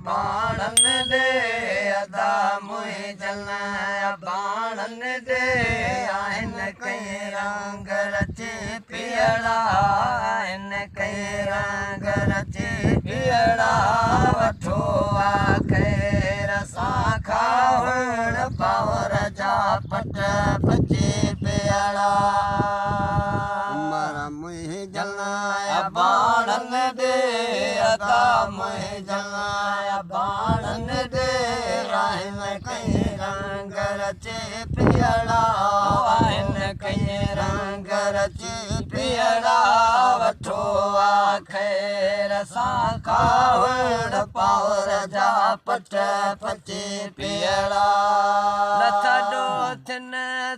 बाणन दे अदा मुई जलना बाणन दे आइन कई रंग रचे पियड़ा आइन कई रंग रचे पियड़ा वठो आखेर सां खावण पावर जा पट पचे पियड़ा उमर मुई जलना बाणन दे अदा मुई जलना बाणन दे आइन कई रंग रचे पियड़ा आइन कई रंग रचे पियड़ा वठो आखेर सां खावण पावर जा पट पचे पियड़ा थडो थिन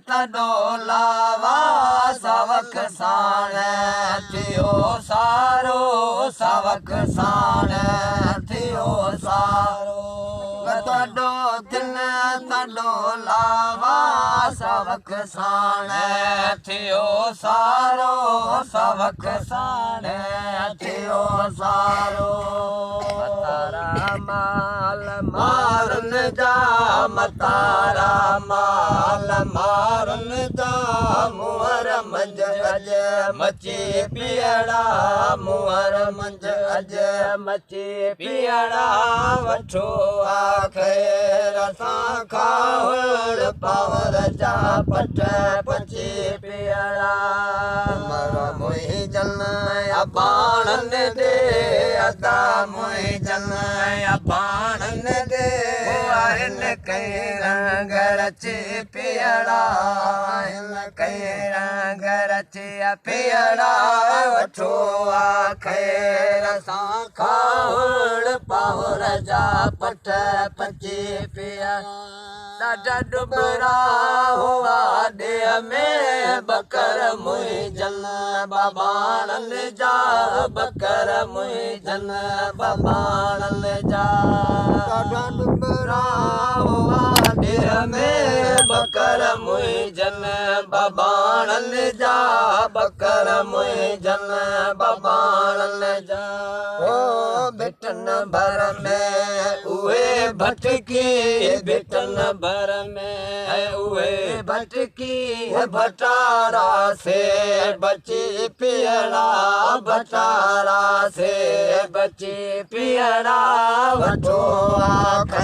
थडो लावा सावक साण थियो सारो सावक साण थियो सारो थडो थिन थडो लावा सावक साण थियो सारो सावक साण थियो सारो मतारा माल मारन जा मतारा माल मारन जा मुहर मंझ अज मची पियड़ा मुहर मंझ अज मची पियड़ा वठो आखेर सां खावण पावर जा पट पचे पियड़ा उमर मुई जलना बाणन दे अदा मुई जलना बाणन दे आइन कई रंग रचे पियड़ा आइन कई रंग रचे पियड़ा वठो आखेर सां खावण पावर जा पट पचे पियड़ा ॾाढा डुबरा हुआ ॾेह में बकर मुई जन बाबाणन जा बकर मुई जन बाबाणन जा ॾाढा डुबरा हुआ ॾेह में बकर मुई जन बाबाणन जा बकर मुई जन बाबाणन जा ओ बिटन भर में उहे भटकी बिटन भर में उहे भटकी भटारा से बची पियड़ा भटारा से बची पियड़ा वठो आखे